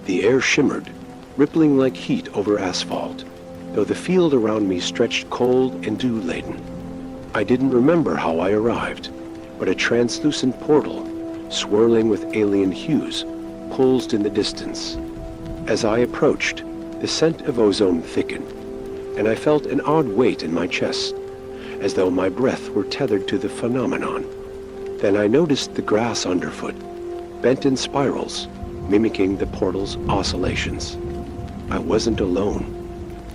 The air shimmered, rippling like heat over asphalt, though the field around me stretched cold and dew-laden. I didn't remember how I arrived, but a translucent portal, swirling with alien hues, pulsed in the distance. As I approached, the scent of ozone thickened, and I felt an odd weight in my chest, as though my breath were tethered to the phenomenon. Then I noticed the grass underfoot, bent in spirals, mimicking the portal's oscillations. I wasn't alone.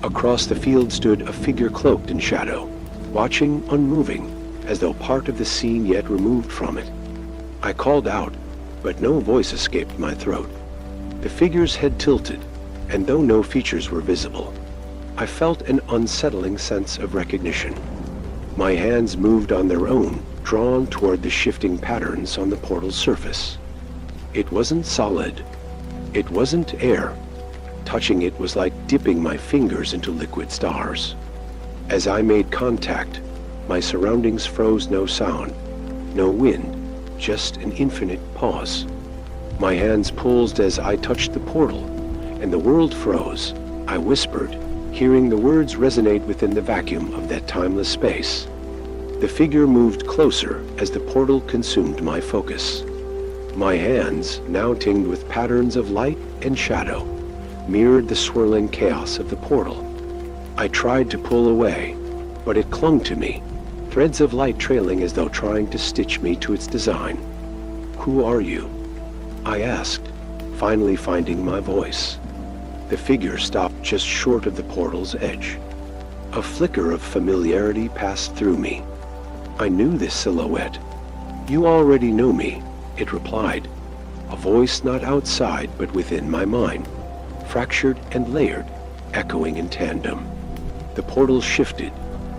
Across the field stood a figure cloaked in shadow, watching unmoving, as though part of the scene yet removed from it. I called out, but no voice escaped my throat. The figure's head tilted, and though no features were visible, I felt an unsettling sense of recognition. My hands moved on their own, drawn toward the shifting patterns on the portal's surface. It wasn't solid. It wasn't air. Touching it was like dipping my fingers into liquid stars. As I made contact, my surroundings froze. No sound, no wind, just an infinite pause. My hands pulsed as I touched the portal, and the world froze. I whispered, hearing the words resonate within the vacuum of that timeless space. The figure moved closer as the portal consumed my focus. My hands, now tinged with patterns of light and shadow, mirrored the swirling chaos of the portal. I tried to pull away, but it clung to me, threads of light trailing as though trying to stitch me to its design. "Who are you?" I asked, finally finding my voice. The figure stopped just short of the portal's edge. A flicker of familiarity passed through me. I knew this silhouette. "You already know me," it replied, a voice not outside but within my mind, fractured and layered, echoing in tandem. The portal shifted,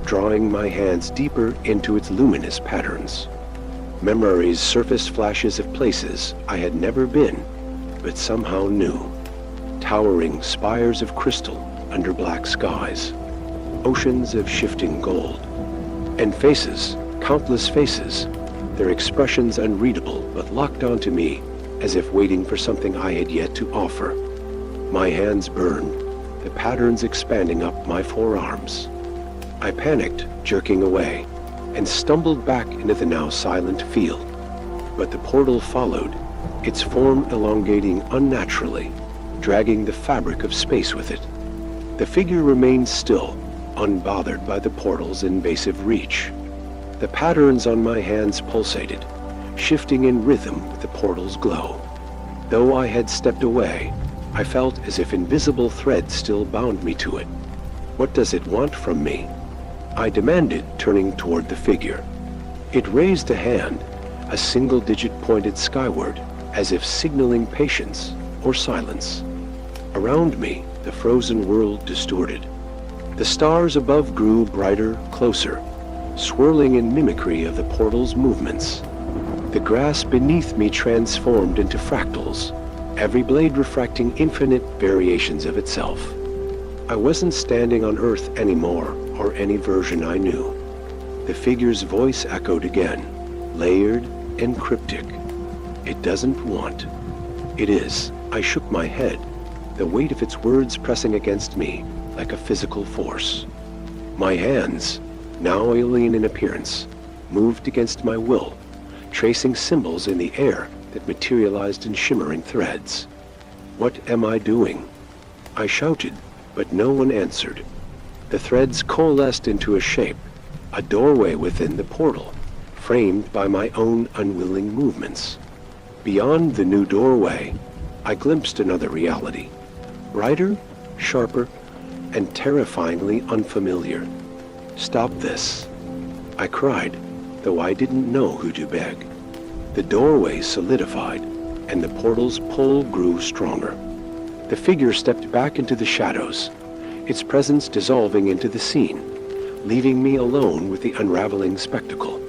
drawing my hands deeper into its luminous patterns. Memories surfaced, flashes of places I had never been, but somehow knew. Towering spires of crystal under black skies, oceans of shifting gold, and faces, countless faces, their expressions unreadable but locked onto me as if waiting for something I had yet to offer. My hands burned, the patterns expanding up my forearms. I panicked, jerking away, and stumbled back into the now silent field. But the portal followed, its form elongating unnaturally, dragging the fabric of space with it. The figure remained still, unbothered by the portal's invasive reach. The patterns on my hands pulsated, shifting in rhythm with the portal's glow. Though I had stepped away, I felt as if invisible threads still bound me to it. "What does it want from me?" I demanded, turning toward the figure. It raised a hand, a single digit pointed skyward, as if signaling patience or silence. Around me, the frozen world distorted. The stars above grew brighter, closer, swirling in mimicry of the portal's movements. The grass beneath me transformed into fractals, every blade refracting infinite variations of itself. I wasn't standing on Earth anymore, or any version I knew. The figure's voice echoed again, layered and cryptic. "It doesn't want. It is." I shook my head, the weight of its words pressing against me like a physical force. My hands, now alien in appearance, moved against my will, tracing symbols in the air that materialized in shimmering threads. "What am I doing?" I shouted, but no one answered. The threads coalesced into a shape, a doorway within the portal, framed by my own unwilling movements. Beyond the new doorway, I glimpsed another reality, brighter, sharper, and terrifyingly unfamiliar. "Stop this," I cried, though I didn't know who to beg. The doorway solidified, and the portal's pull grew stronger. The figure stepped back into the shadows, its presence dissolving into the scene, leaving me alone with the unraveling spectacle.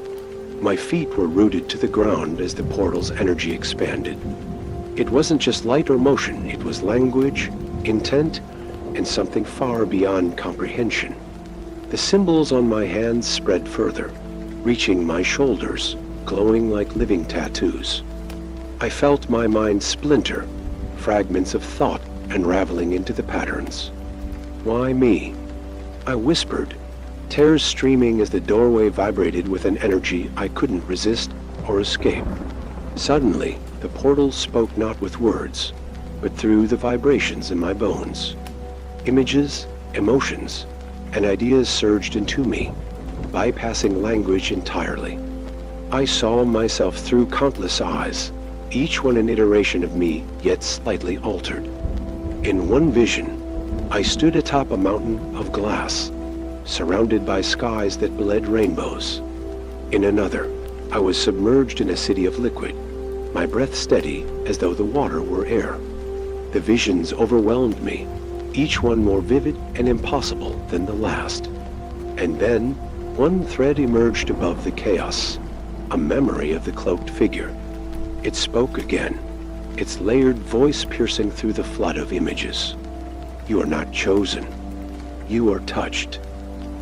My feet were rooted to the ground as the portal's energy expanded. It wasn't just light or motion, it was language, intent, and something far beyond comprehension. The symbols on my hands spread further, reaching my shoulders, glowing like living tattoos. I felt my mind splinter, fragments of thought unraveling into the patterns. Why me? I whispered, tears streaming as the doorway vibrated with an energy I couldn't resist or escape. Suddenly, the portal spoke not with words, but through the vibrations in my bones. Images, emotions, and ideas surged into me, bypassing language entirely. I saw myself through countless eyes, each one an iteration of me, yet slightly altered. In one vision, I stood atop a mountain of glass, surrounded by skies that bled rainbows. In another, I was submerged in a city of liquid, my breath steady as though the water were air. The visions overwhelmed me, each one more vivid and impossible than the last. And then, one thread emerged above the chaos, a memory of the cloaked figure. It spoke again, its layered voice piercing through the flood of images. You are not chosen. You are touched.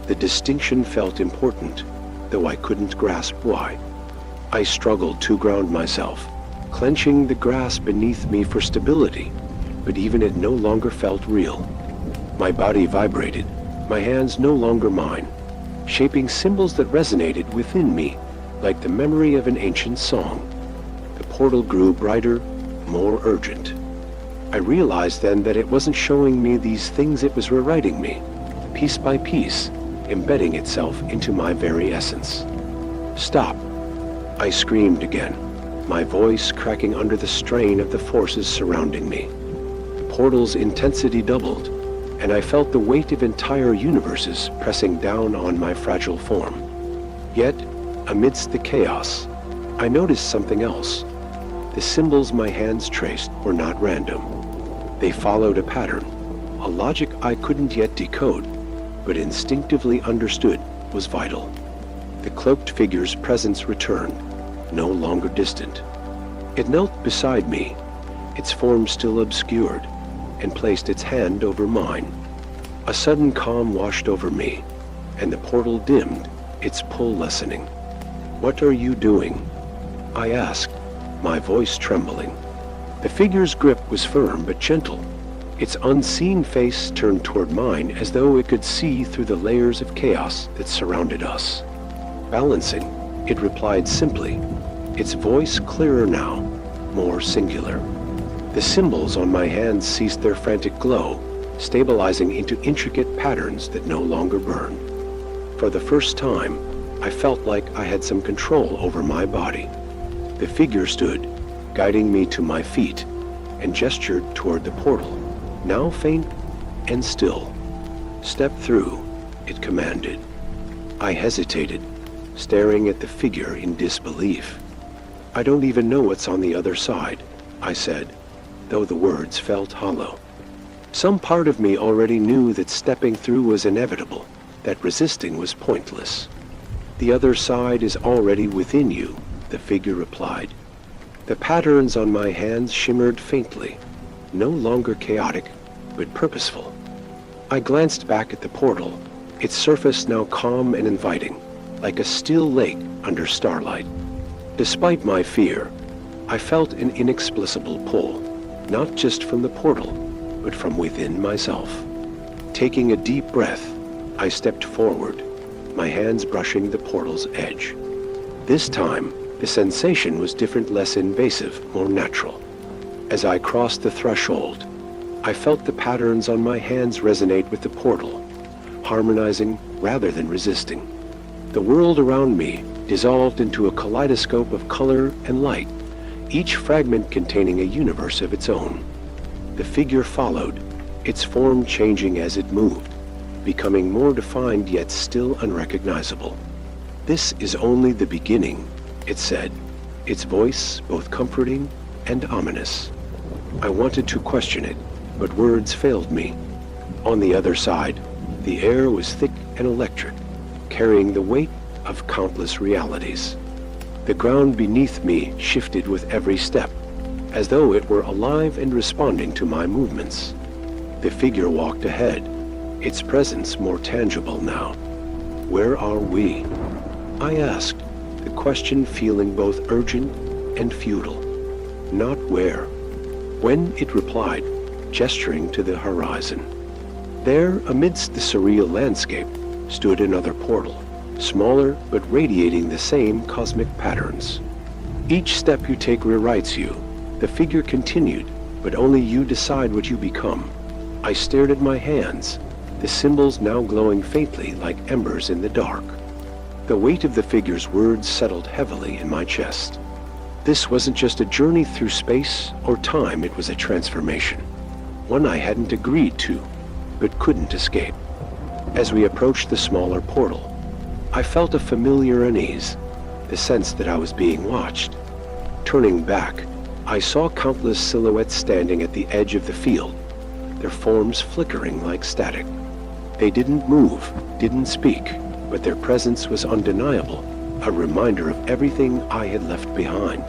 The distinction felt important, though I couldn't grasp why. I struggled to ground myself, clenching the grass beneath me for stability, but even it no longer felt real. My body vibrated, my hands no longer mine, shaping symbols that resonated within me like the memory of an ancient song. The portal grew brighter, more urgent. I realized then that it wasn't showing me these things, it was rewriting me, piece by piece, embedding itself into my very essence. Stop! I screamed again, my voice cracking under the strain of the forces surrounding me. The portal's intensity doubled, and I felt the weight of entire universes pressing down on my fragile form. Yet, amidst the chaos, I noticed something else. The symbols my hands traced were not random. They followed a pattern, a logic I couldn't yet decode, but instinctively understood was vital. The cloaked figure's presence returned, no longer distant. It knelt beside me, its form still obscured, and placed its hand over mine. A sudden calm washed over me, and the portal dimmed, its pull lessening. "What are you doing?" I asked, my voice trembling. The figure's grip was firm but gentle. Its unseen face turned toward mine as though it could see through the layers of chaos that surrounded us. Balancing, it replied simply, its voice clearer now, more singular. The symbols on my hands ceased their frantic glow, stabilizing into intricate patterns that no longer burned. For the first time, I felt like I had some control over my body. The figure stood, guiding me to my feet, and gestured toward the portal, now faint and still. "Step through," it commanded. I hesitated, staring at the figure in disbelief. "I don't even know what's on the other side," I said, though the words felt hollow. Some part of me already knew that stepping through was inevitable, that resisting was pointless. "The other side is already within you," the figure replied. The patterns on my hands shimmered faintly, no longer chaotic, but purposeful. I glanced back at the portal, its surface now calm and inviting, like a still lake under starlight. Despite my fear, I felt an inexplicable pull, not just from the portal, but from within myself. Taking a deep breath, I stepped forward, my hands brushing the portal's edge. This time, the sensation was different, less invasive, more natural. As I crossed the threshold, I felt the patterns on my hands resonate with the portal, harmonizing rather than resisting. The world around me dissolved into a kaleidoscope of color and light, each fragment containing a universe of its own. The figure followed, its form changing as it moved, becoming more defined yet still unrecognizable. "This is only the beginning," it said, its voice both comforting and ominous. I wanted to question it, but words failed me. On the other side, the air was thick and electric, carrying the weight of countless realities. The ground beneath me shifted with every step, as though it were alive and responding to my movements. The figure walked ahead, its presence more tangible now. "Where are we?" I asked, the question feeling both urgent and futile. Not where, when it replied, gesturing to the horizon. There, amidst the surreal landscape, stood another portal, smaller but radiating the same cosmic patterns. Each step you take rewrites you. The figure continued, but only you decide what you become. I stared at my hands, the symbols now glowing faintly like embers in the dark. The weight of the figure's words settled heavily in my chest. This wasn't just a journey through space or time, it was a transformation. One I hadn't agreed to, but couldn't escape. As we approached the smaller portal, I felt a familiar unease, the sense that I was being watched. Turning back, I saw countless silhouettes standing at the edge of the field, their forms flickering like static. They didn't move, didn't speak, but their presence was undeniable, a reminder of everything I had left behind.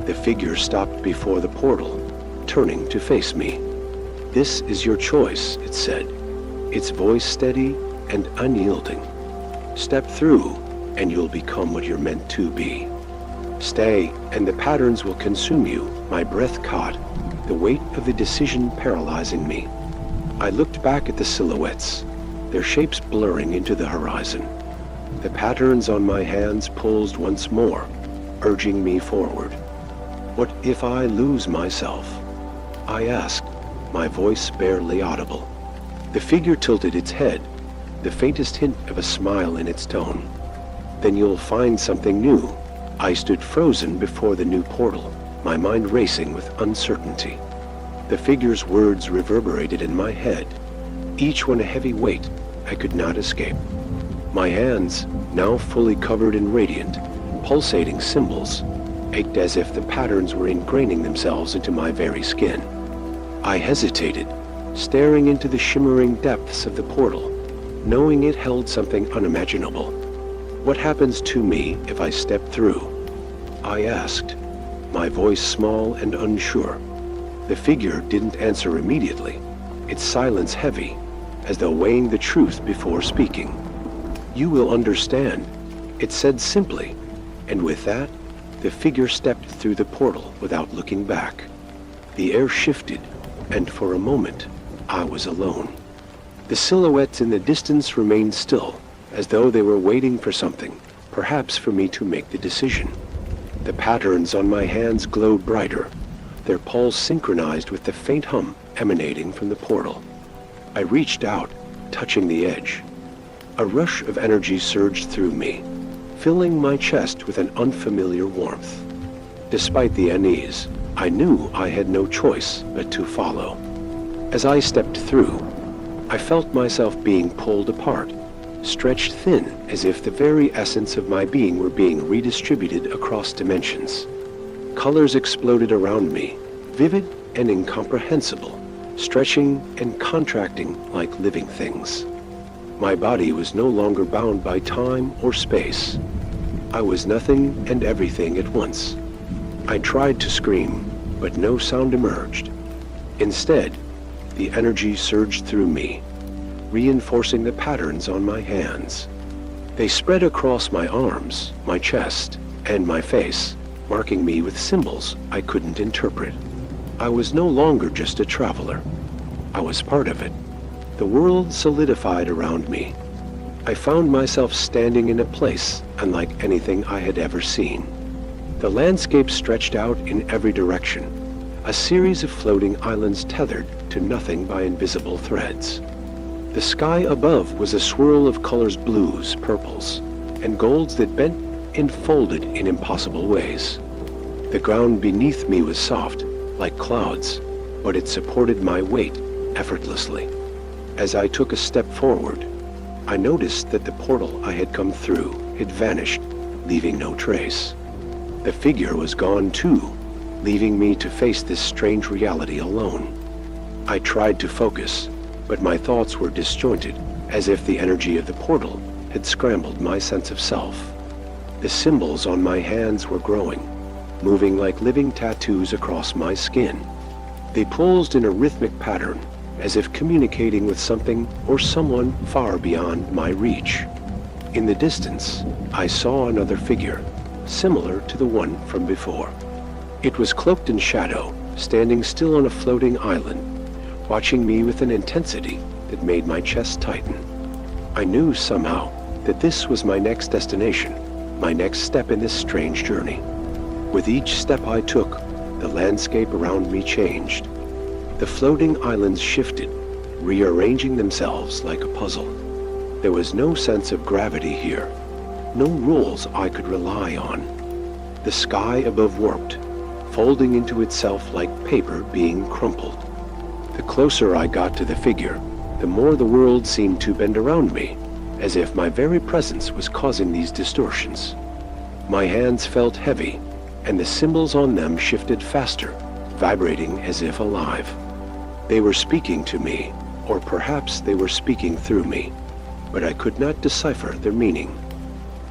The figure stopped before the portal, turning to face me. "This is your choice," it said, its voice steady and unyielding. "Step through, and you'll become what you're meant to be. Stay, and the patterns will consume you," my breath caught, the weight of the decision paralyzing me. I looked back at the silhouettes, their shapes blurring into the horizon. The patterns on my hands pulsed once more, urging me forward. "What if I lose myself?" I asked, my voice barely audible. The figure tilted its head, the faintest hint of a smile in its tone. "Then you'll find something new." I stood frozen before the new portal, my mind racing with uncertainty. The figure's words reverberated in my head, each one a heavy weight I could not escape. My hands, now fully covered in radiant, pulsating symbols, ached as if the patterns were ingraining themselves into my very skin. I hesitated, staring into the shimmering depths of the portal, knowing it held something unimaginable. "What happens to me if I step through?" I asked, my voice small and unsure. The figure didn't answer immediately, its silence heavy, as though weighing the truth before speaking. "You will understand," it said simply, and with that, the figure stepped through the portal without looking back. The air shifted, and for a moment, I was alone. The silhouettes in the distance remained still, as though they were waiting for something, perhaps for me to make the decision. The patterns on my hands glowed brighter, their pulse synchronized with the faint hum emanating from the portal. I reached out, touching the edge. A rush of energy surged through me, filling my chest with an unfamiliar warmth. Despite the unease, I knew I had no choice but to follow. As I stepped through, I felt myself being pulled apart, stretched thin as if the very essence of my being were being redistributed across dimensions. Colors exploded around me, vivid and incomprehensible, stretching and contracting like living things. My body was no longer bound by time or space. I was nothing and everything at once. I tried to scream, but no sound emerged. Instead, the energy surged through me, reinforcing the patterns on my hands. They spread across my arms, my chest, and my face, marking me with symbols I couldn't interpret. I was no longer just a traveler. I was part of it. The world solidified around me. I found myself standing in a place unlike anything I had ever seen. The landscape stretched out in every direction, a series of floating islands tethered to nothing by invisible threads. The sky above was a swirl of colors: blues, purples, and golds that bent and folded in impossible ways. The ground beneath me was soft, like clouds, but it supported my weight effortlessly. As I took a step forward, I noticed that the portal I had come through had vanished, leaving no trace. The figure was gone too, leaving me to face this strange reality alone. I tried to focus, but my thoughts were disjointed, as if the energy of the portal had scrambled my sense of self. The symbols on my hands were growing, moving like living tattoos across my skin. They pulsed in a rhythmic pattern, as if communicating with something or someone far beyond my reach. In the distance, I saw another figure, similar to the one from before. It was cloaked in shadow, standing still on a floating island, watching me with an intensity that made my chest tighten. I knew somehow that this was my next destination, my next step in this strange journey. With each step I took, the landscape around me changed. The floating islands shifted, rearranging themselves like a puzzle. There was no sense of gravity here, no rules I could rely on. The sky above warped, folding into itself like paper being crumpled. The closer I got to the figure, the more the world seemed to bend around me, as if my very presence was causing these distortions. My hands felt heavy, and the symbols on them shifted faster, vibrating as if alive. They were speaking to me, or perhaps they were speaking through me, but I could not decipher their meaning.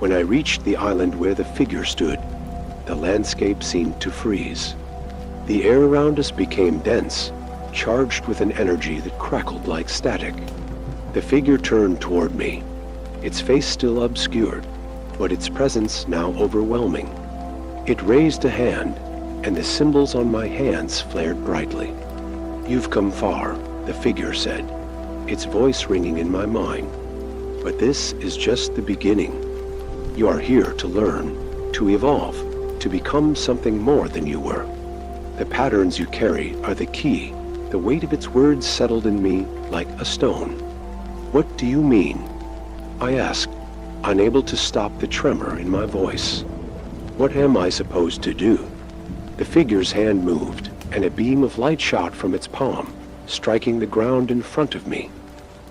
When I reached the island where the figure stood, the landscape seemed to freeze. The air around us became dense, charged with an energy that crackled like static. The figure turned toward me, its face still obscured, but its presence now overwhelming. It raised a hand, and the symbols on my hands flared brightly. "You've come far," the figure said, its voice ringing in my mind. "But this is just the beginning. You are here to learn, to evolve, to become something more than you were. The patterns you carry are the key." The weight of its words settled in me like a stone. "What do you mean?" I asked, unable to stop the tremor in my voice. "What am I supposed to do?" The figure's hand moved, and a beam of light shot from its palm, striking the ground in front of me.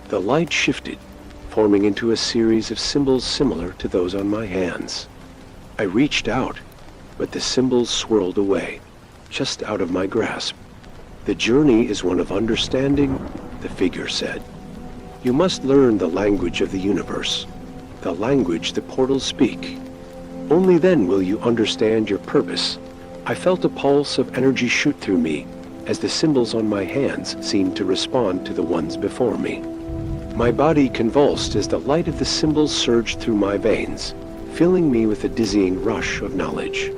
The light shifted, forming into a series of symbols similar to those on my hands. I reached out, but the symbols swirled away, just out of my grasp. "The journey is one of understanding," the figure said. "You must learn the language of the universe, the language the portals speak. Only then will you understand your purpose." I felt a pulse of energy shoot through me as the symbols on my hands seemed to respond to the ones before me. My body convulsed as the light of the symbols surged through my veins, filling me with a dizzying rush of knowledge.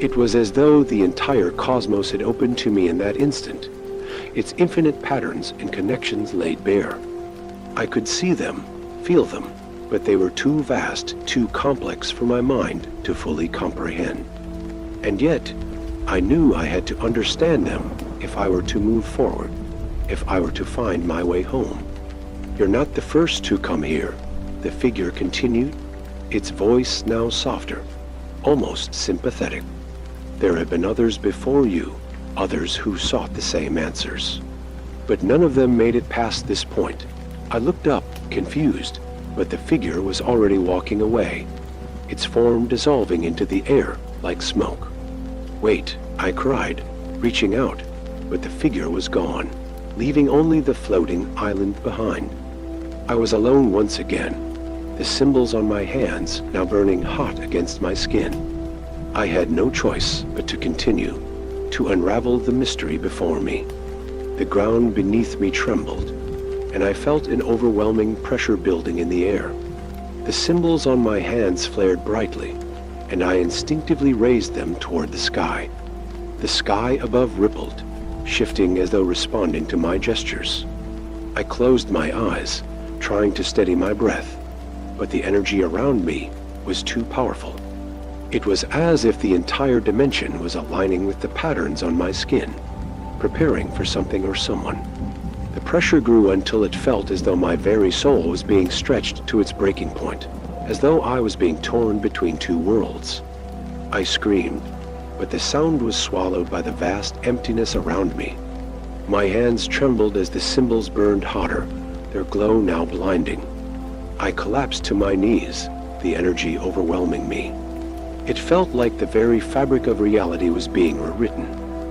It was as though the entire cosmos had opened to me in that instant, its infinite patterns and connections laid bare. I could see them, feel them, but they were too vast, too complex for my mind to fully comprehend. And yet, I knew I had to understand them if I were to move forward, if I were to find my way home. "You're not the first to come here," the figure continued, its voice now softer, almost sympathetic. "There have been others before you, others who sought the same answers. But none of them made it past this point." I looked up, confused, but the figure was already walking away, its form dissolving into the air like smoke. "Wait," I cried, reaching out, but the figure was gone, leaving only the floating island behind. I was alone once again, the symbols on my hands now burning hot against my skin. I had no choice but to continue, to unravel the mystery before me. The ground beneath me trembled, and I felt an overwhelming pressure building in the air. The symbols on my hands flared brightly, and I instinctively raised them toward the sky. The sky above rippled, shifting as though responding to my gestures. I closed my eyes, trying to steady my breath, but the energy around me was too powerful. It was as if the entire dimension was aligning with the patterns on my skin, preparing for something or someone. The pressure grew until it felt as though my very soul was being stretched to its breaking point, as though I was being torn between two worlds. I screamed, but the sound was swallowed by the vast emptiness around me. My hands trembled as the symbols burned hotter, their glow now blinding. I collapsed to my knees, the energy overwhelming me. It felt like the very fabric of reality was being rewritten,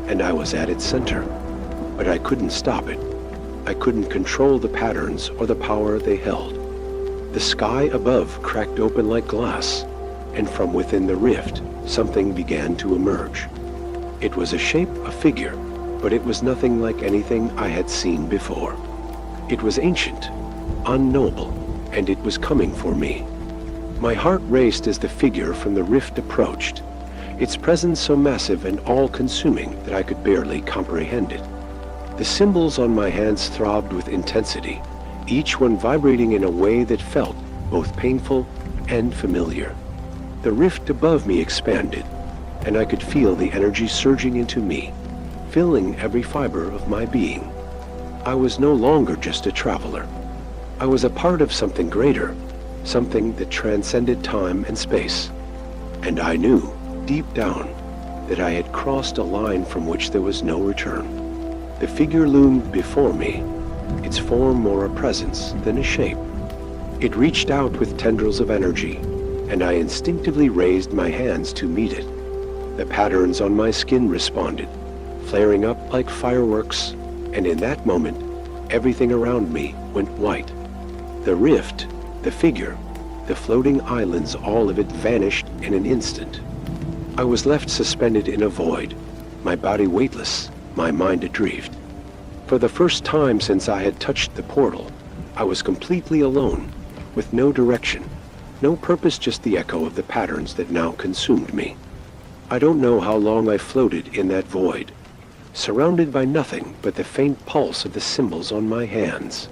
and I was at its center. But I couldn't stop it. I couldn't control the patterns or the power they held. The sky above cracked open like glass, and from within the rift, something began to emerge. It was a shape, a figure, but it was nothing like anything I had seen before. It was ancient, unknowable, and it was coming for me. My heart raced as the figure from the rift approached, its presence so massive and all-consuming that I could barely comprehend it. The symbols on my hands throbbed with intensity, each one vibrating in a way that felt both painful and familiar. The rift above me expanded, and I could feel the energy surging into me, filling every fiber of my being. I was no longer just a traveler. I was a part of something greater, something that transcended time and space. And I knew, deep down, that I had crossed a line from which there was no return. The figure loomed before me, its form more a presence than a shape. It reached out with tendrils of energy, and I instinctively raised my hands to meet it. The patterns on my skin responded, flaring up like fireworks, and in that moment, everything around me went white. The rift, the figure, the floating islands, all of it vanished in an instant. I was left suspended in a void, my body weightless, my mind adrift. For the first time since I had touched the portal, I was completely alone, with no direction, no purpose, just the echo of the patterns that now consumed me. I don't know how long I floated in that void, surrounded by nothing but the faint pulse of the symbols on my hands.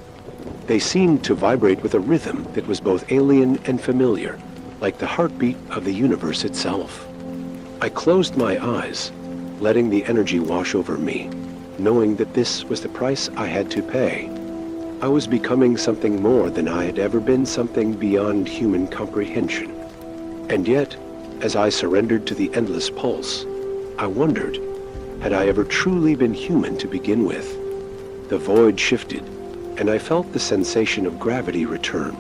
They seemed to vibrate with a rhythm that was both alien and familiar, like the heartbeat of the universe itself. I closed my eyes, letting the energy wash over me, knowing that this was the price I had to pay. I was becoming something more than I had ever been, something beyond human comprehension. And yet, as I surrendered to the endless pulse, I wondered, had I ever truly been human to begin with? The void shifted, and I felt the sensation of gravity return,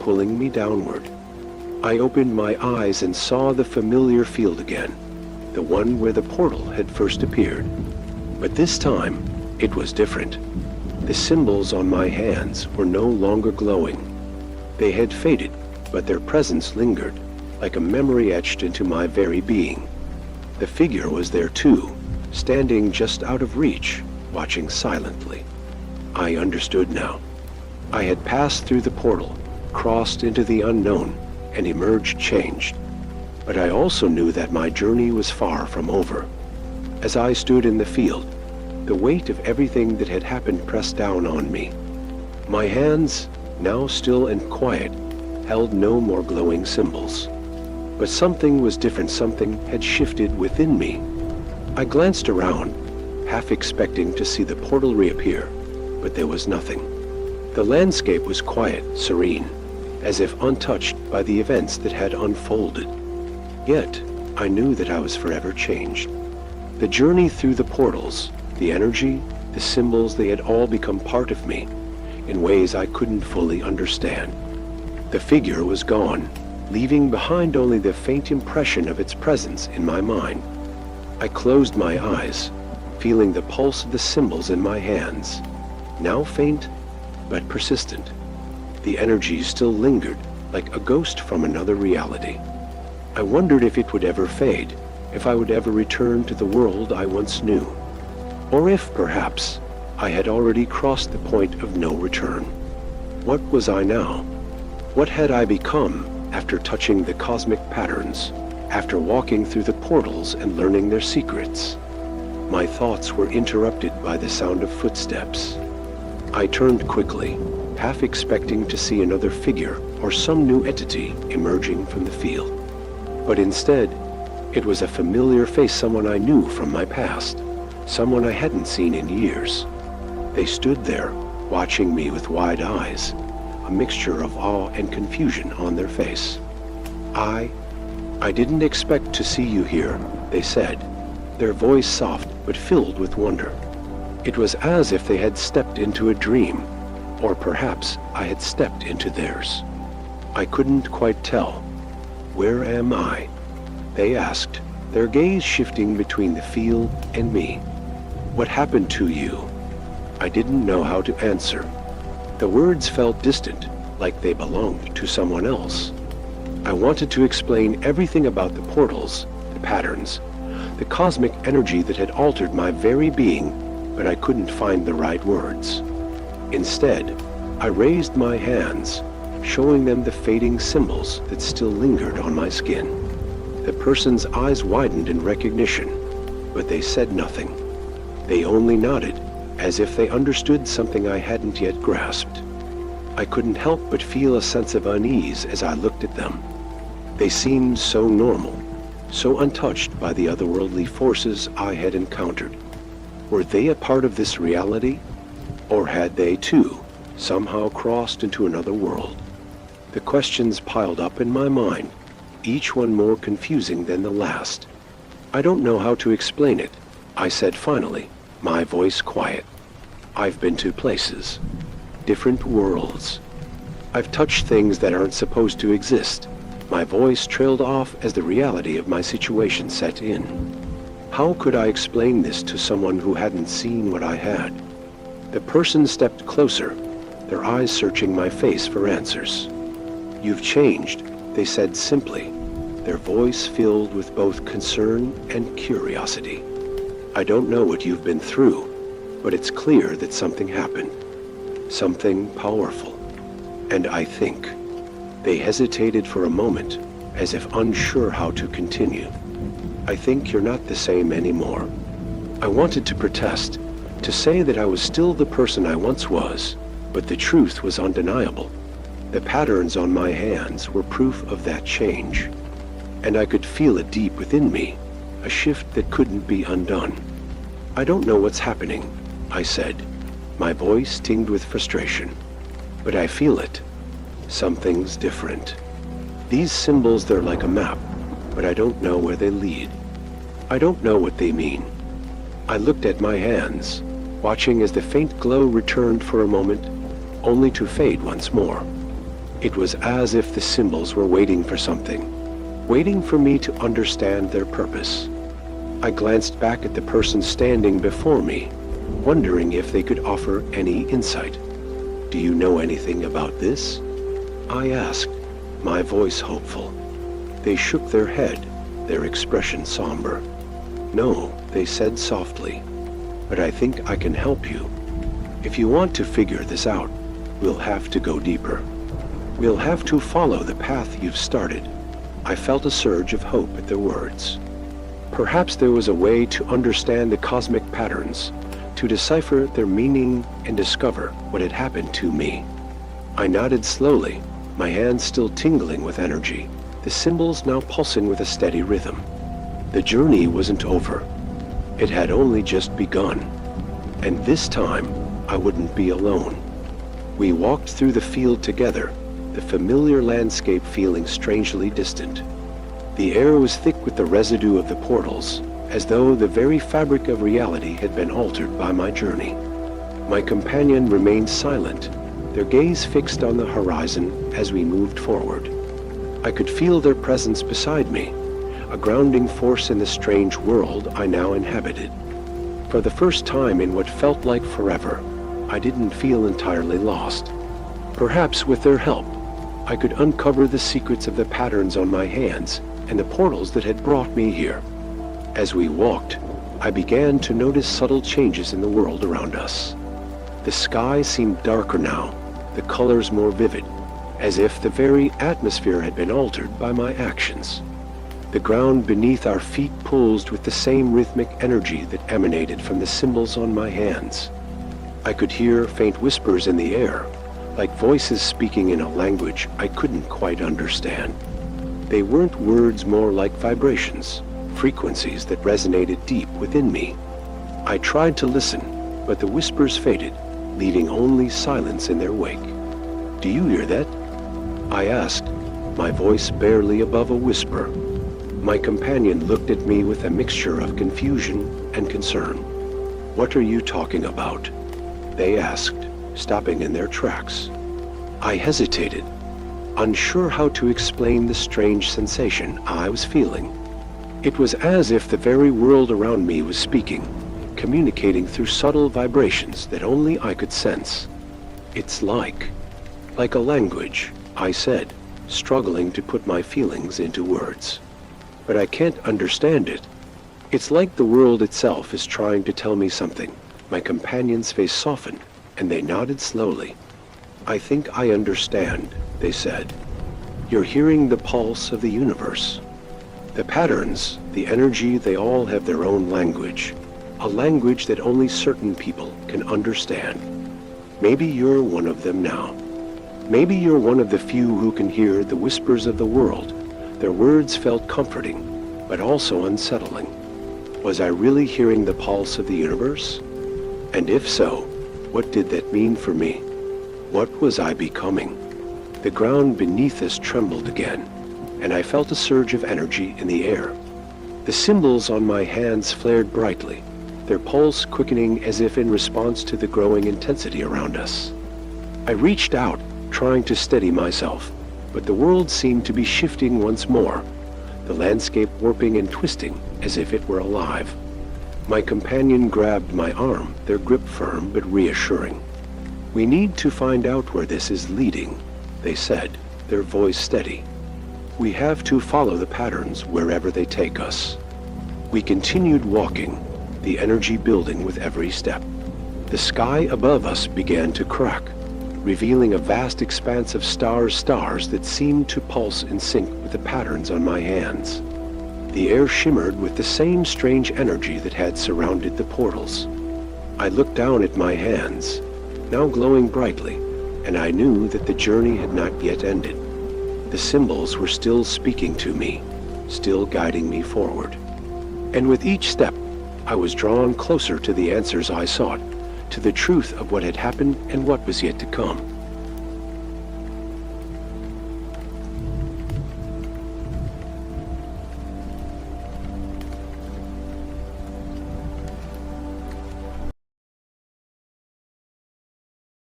pulling me downward. I opened my eyes and saw the familiar field again, the one where the portal had first appeared. But this time, it was different. The symbols on my hands were no longer glowing. They had faded, but their presence lingered, like a memory etched into my very being. The figure was there too, standing just out of reach, watching silently. I understood now. I had passed through the portal, crossed into the unknown, and emerged changed. But I also knew that my journey was far from over. As I stood in the field, the weight of everything that had happened pressed down on me. My hands, now still and quiet, held no more glowing symbols. But something was different, something had shifted within me. I glanced around, half expecting to see the portal reappear, but there was nothing. The landscape was quiet, serene, as if untouched by the events that had unfolded. Yet, I knew that I was forever changed. The journey through the portals, the energy, the symbols, they had all become part of me, in ways I couldn't fully understand. The figure was gone, leaving behind only the faint impression of its presence in my mind. I closed my eyes, feeling the pulse of the symbols in my hands, now faint, but persistent. The energy still lingered, like a ghost from another reality. I wondered if it would ever fade, if I would ever return to the world I once knew, or if, perhaps, I had already crossed the point of no return. What was I now? What had I become after touching the cosmic patterns, after walking through the portals and learning their secrets? My thoughts were interrupted by the sound of footsteps. I turned quickly, half expecting to see another figure or some new entity emerging from the field. But instead, it was a familiar face, someone I knew from my past, someone I hadn't seen in years. They stood there, watching me with wide eyes, a mixture of awe and confusion on their face. I didn't expect to see you here, they said, their voice soft but filled with wonder. It was as if they had stepped into a dream, or perhaps I had stepped into theirs. I couldn't quite tell. Where am I? They asked, their gaze shifting between the field and me. What happened to you? I didn't know how to answer. The words felt distant, like they belonged to someone else. I wanted to explain everything about the portals, the patterns, the cosmic energy that had altered my very being, but I couldn't find the right words. Instead, I raised my hands, showing them the fading symbols that still lingered on my skin. The person's eyes widened in recognition, but they said nothing. They only nodded, as if they understood something I hadn't yet grasped. I couldn't help but feel a sense of unease as I looked at them. They seemed so normal, so untouched by the otherworldly forces I had encountered. Were they a part of this reality? Or had they, too, somehow crossed into another world? The questions piled up in my mind, each one more confusing than the last. I don't know how to explain it, I said finally, my voice quiet. I've been to places, different worlds. I've touched things that aren't supposed to exist. My voice trailed off as the reality of my situation set in. How could I explain this to someone who hadn't seen what I had? The person stepped closer, their eyes searching my face for answers. "You've changed," they said simply, their voice filled with both concern and curiosity. "I don't know what you've been through, but it's clear that something happened. Something powerful. And I think..." They hesitated for a moment, as if unsure how to continue. "I think you're not the same anymore." I wanted to protest, to say that I was still the person I once was, but the truth was undeniable. The patterns on my hands were proof of that change. And I could feel it deep within me, a shift that couldn't be undone. "I don't know what's happening," I said, my voice tinged with frustration. "But I feel it. Something's different. These symbols, they're like a map, but I don't know where they lead. I don't know what they mean." I looked at my hands, watching as the faint glow returned for a moment, only to fade once more. It was as if the symbols were waiting for something, waiting for me to understand their purpose. I glanced back at the person standing before me, wondering if they could offer any insight. "Do you know anything about this?" I asked, my voice hopeful. They shook their head, their expression somber. "No," they said softly, "but I think I can help you. If you want to figure this out, we'll have to go deeper. We'll have to follow the path you've started." I felt a surge of hope at their words. Perhaps there was a way to understand the cosmic patterns, to decipher their meaning and discover what had happened to me. I nodded slowly, my hands still tingling with energy, the symbols now pulsing with a steady rhythm. The journey wasn't over. It had only just begun. And this time, I wouldn't be alone. We walked through the field together, the familiar landscape feeling strangely distant. The air was thick with the residue of the portals, as though the very fabric of reality had been altered by my journey. My companion remained silent, their gaze fixed on the horizon as we moved forward. I could feel their presence beside me, a grounding force in the strange world I now inhabited. For the first time in what felt like forever, I didn't feel entirely lost. Perhaps with their help, I could uncover the secrets of the patterns on my hands and the portals that had brought me here. As we walked, I began to notice subtle changes in the world around us. The sky seemed darker now, the colors more vivid, as if the very atmosphere had been altered by my actions. The ground beneath our feet pulsed with the same rhythmic energy that emanated from the symbols on my hands. I could hear faint whispers in the air, like voices speaking in a language I couldn't quite understand. They weren't words, more like vibrations, frequencies that resonated deep within me. I tried to listen, but the whispers faded, leaving only silence in their wake. "Do you hear that?" I asked, my voice barely above a whisper. My companion looked at me with a mixture of confusion and concern. "What are you talking about?" they asked, stopping in their tracks. I hesitated, unsure how to explain the strange sensation I was feeling. It was as if the very world around me was speaking, communicating through subtle vibrations that only I could sense. "It's like a language," I said, struggling to put my feelings into words. "But I can't understand it. It's like the world itself is trying to tell me something." My companion's face softened, and they nodded slowly. "I think I understand," they said. "You're hearing the pulse of the universe." The patterns, the energy, they all have their own language. A language that only certain people can understand. Maybe you're one of them now. Maybe you're one of the few who can hear the whispers of the world. Their words felt comforting, but also unsettling. Was I really hearing the pulse of the universe? And if so, what did that mean for me? What was I becoming? The ground beneath us trembled again, and I felt a surge of energy in the air. The symbols on my hands flared brightly, their pulse quickening as if in response to the growing intensity around us. I reached out, trying to steady myself, but the world seemed to be shifting once more, the landscape warping and twisting as if it were alive. My companion grabbed my arm, their grip firm but reassuring. "We need to find out where this is leading," they said, their voice steady. "We have to follow the patterns wherever they take us." We continued walking, the energy building with every step. The sky above us began to crack, revealing a vast expanse of stars that seemed to pulse in sync with the patterns on my hands. The air shimmered with the same strange energy that had surrounded the portals. I looked down at my hands, now glowing brightly, and I knew that the journey had not yet ended. The symbols were still speaking to me, still guiding me forward. And with each step, I was drawn closer to the answers I sought, to the truth of what had happened and what was yet to come.